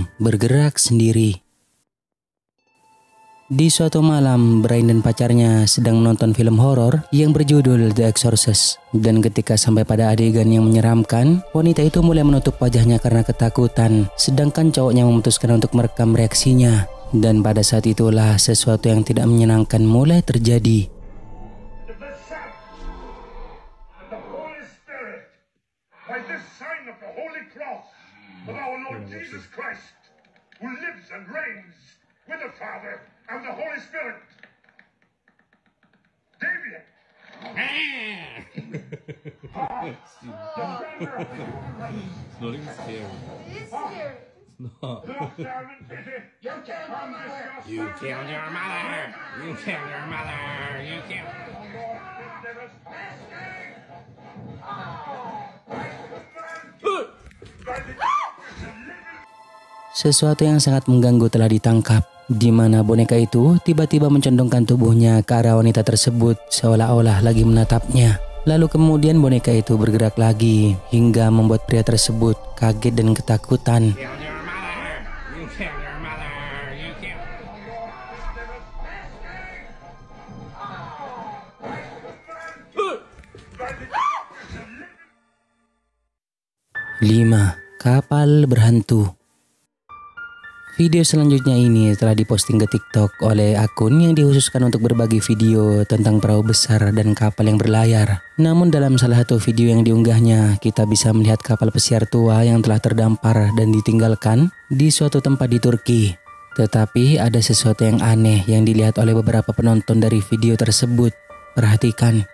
malam bergerak sendiri. Di suatu malam, Brian dan pacarnya sedang menonton film horor yang berjudul The Exorcist. Dan ketika sampai pada adegan yang menyeramkan, wanita itu mulai menutup wajahnya karena ketakutan, sedangkan cowoknya memutuskan untuk merekam reaksinya. Dan pada saat itulah sesuatu yang tidak menyenangkan mulai terjadi. And the Holy Spirit. Damien. It's not even scary. It is scary. It's not. You killed my mother. You killed your mother. You killed your mother. You killed. Sesuatu yang sangat mengganggu telah ditangkap, di mana boneka itu tiba-tiba mencondongkan tubuhnya ke arah wanita tersebut seolah-olah lagi menatapnya. Lalu kemudian boneka itu bergerak lagi hingga membuat pria tersebut kaget dan ketakutan. Lima, kapal berhantu. Video selanjutnya ini telah diposting ke TikTok oleh akun yang dikhususkan untuk berbagi video tentang perahu besar dan kapal yang berlayar. Namun dalam salah satu video yang diunggahnya, kita bisa melihat kapal pesiar tua yang telah terdampar dan ditinggalkan di suatu tempat di Turki. Tetapi ada sesuatu yang aneh yang dilihat oleh beberapa penonton dari video tersebut. Perhatikan.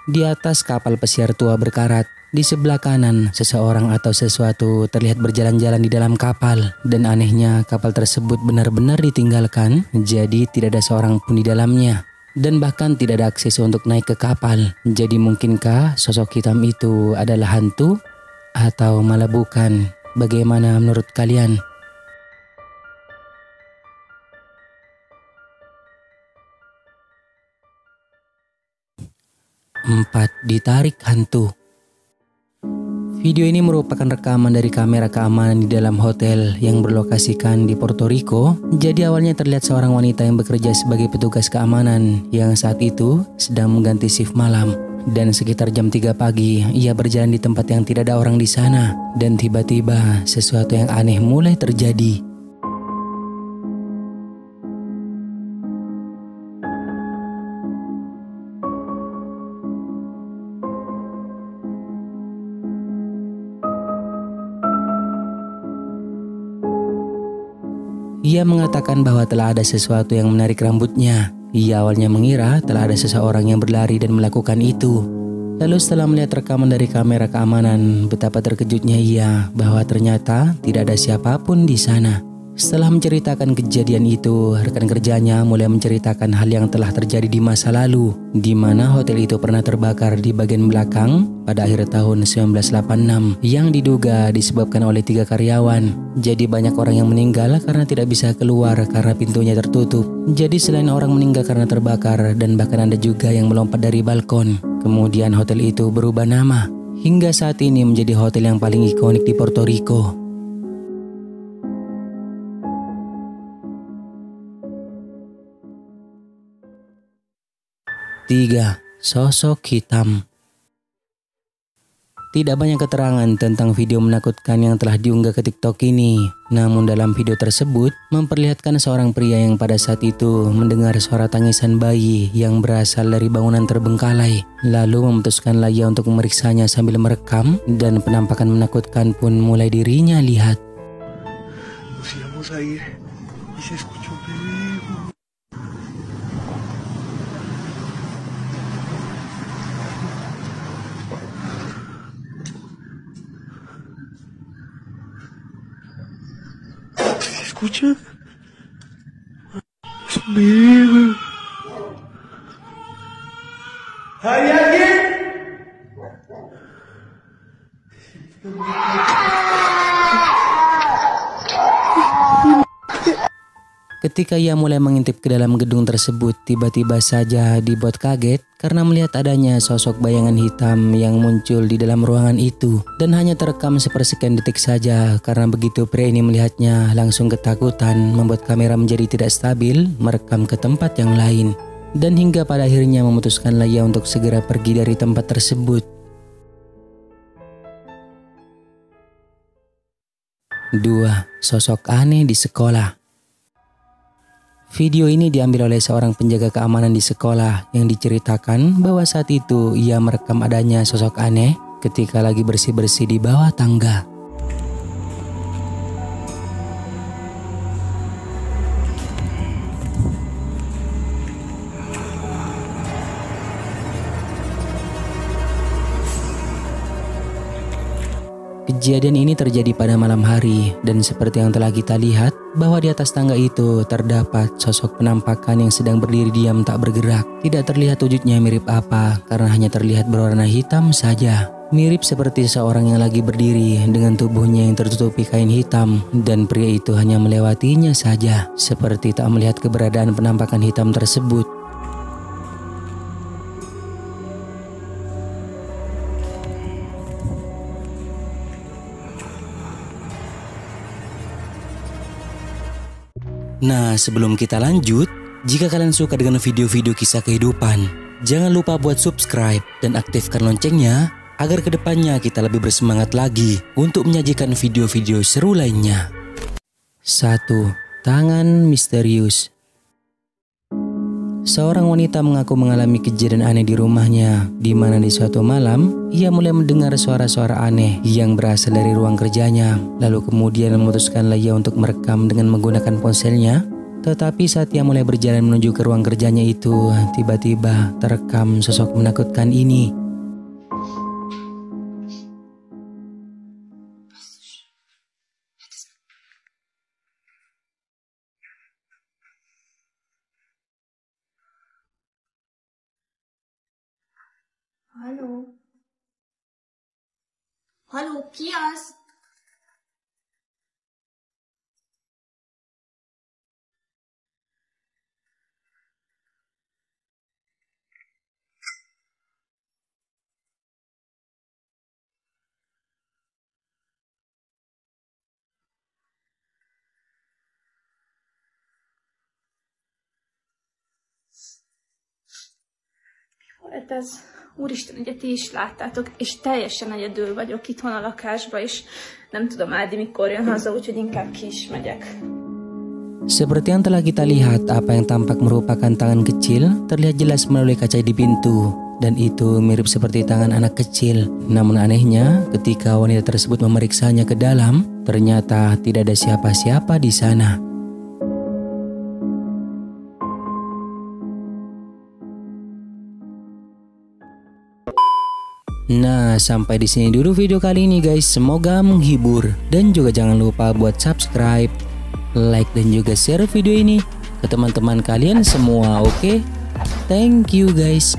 Di atas kapal pesiar tua berkarat, di sebelah kanan seseorang atau sesuatu terlihat berjalan-jalan di dalam kapal. Dan anehnya kapal tersebut benar-benar ditinggalkan, jadi tidak ada seorang pun di dalamnya. Dan bahkan tidak ada akses untuk naik ke kapal. Jadi mungkinkah sosok hitam itu adalah hantu? Atau malah bukan? Bagaimana menurut kalian? 4. Ditarik hantu. Video ini merupakan rekaman dari kamera keamanan di dalam hotel yang berlokasikan di Puerto Rico. Jadi awalnya terlihat seorang wanita yang bekerja sebagai petugas keamanan yang saat itu sedang mengganti shift malam. Dan sekitar jam 3 pagi, ia berjalan di tempat yang tidak ada orang di sana. Dan tiba-tiba sesuatu yang aneh mulai terjadi. Ia mengatakan bahwa telah ada sesuatu yang menarik rambutnya. Ia awalnya mengira telah ada seseorang yang berlari dan melakukan itu. Lalu setelah melihat rekaman dari kamera keamanan, betapa terkejutnya ia bahwa ternyata tidak ada siapapun di sana. Setelah menceritakan kejadian itu, rekan kerjanya mulai menceritakan hal yang telah terjadi di masa lalu, di mana hotel itu pernah terbakar di bagian belakang pada akhir tahun 1986 yang diduga disebabkan oleh 3 karyawan. Jadi banyak orang yang meninggal karena tidak bisa keluar karena pintunya tertutup. Jadi selain orang meninggal karena terbakar, dan bahkan ada juga yang melompat dari balkon. Kemudian hotel itu berubah nama, hingga saat ini menjadi hotel yang paling ikonik di Puerto Rico. 3. Sosok hitam. Tidak banyak keterangan tentang video menakutkan yang telah diunggah ke TikTok ini. Namun dalam video tersebut memperlihatkan seorang pria yang pada saat itu mendengar suara tangisan bayi yang berasal dari bangunan terbengkalai. Lalu memutuskanlah ia untuk memeriksanya sambil merekam, dan penampakan menakutkan pun mulai dirinya lihat. Escucha. Es un bebé. Ketika ia mulai mengintip ke dalam gedung tersebut, tiba-tiba saja dibuat kaget karena melihat adanya sosok bayangan hitam yang muncul di dalam ruangan itu. Dan hanya terekam sepersekian detik saja, karena begitu pria ini melihatnya langsung ketakutan, membuat kamera menjadi tidak stabil, merekam ke tempat yang lain. Dan hingga pada akhirnya memutuskanlah ia untuk segera pergi dari tempat tersebut. 2. Sosok aneh di sekolah. Video ini diambil oleh seorang penjaga keamanan di sekolah yang diceritakan bahwa saat itu ia merekam adanya sosok aneh ketika lagi bersih-bersih di bawah tangga. Kejadian ini terjadi pada malam hari dan seperti yang telah kita lihat bahwa di atas tangga itu terdapat sosok penampakan yang sedang berdiri diam tak bergerak. Tidak terlihat wujudnya mirip apa karena hanya terlihat berwarna hitam saja. Mirip seperti seorang yang lagi berdiri dengan tubuhnya yang tertutupi kain hitam dan pria itu hanya melewatinya saja seperti tak melihat keberadaan penampakan hitam tersebut. Nah, sebelum kita lanjut, jika kalian suka dengan video-video kisah kehidupan, jangan lupa buat subscribe dan aktifkan loncengnya agar kedepannya kita lebih bersemangat lagi untuk menyajikan video-video seru lainnya. 1. Tangan misterius. Seorang wanita mengaku mengalami kejadian aneh di rumahnya, di mana di suatu malam ia mulai mendengar suara-suara aneh yang berasal dari ruang kerjanya. Lalu kemudian memutuskanlah ia untuk merekam dengan menggunakan ponselnya. Tetapi saat ia mulai berjalan menuju ke ruang kerjanya itu, tiba-tiba terekam sosok menakutkan ini. Hallo. Hallo, Pias. Hát ez, úristen, ugye ti is láttátok, és teljesen egyedül vagyok itthon a lakásba, és nem tudom Ádi mikor jön haza, úgyhogy inkább ki is megyek. Seperti yang telah kita lihat, apa yang tampak merupakan tangan kecil terlihat jelas melalui kaca di pintu. Dan itu mirip seperti tangan anak kecil. Namun anehnya, ketika wanita tersebut memeriksanya ke dalam, ternyata tidak ada siapa-siapa di sana. Nah, sampai di sini dulu video kali ini guys. Semoga menghibur dan juga jangan lupa buat subscribe, like dan juga share video ini ke teman-teman kalian semua, oke? Thank you guys.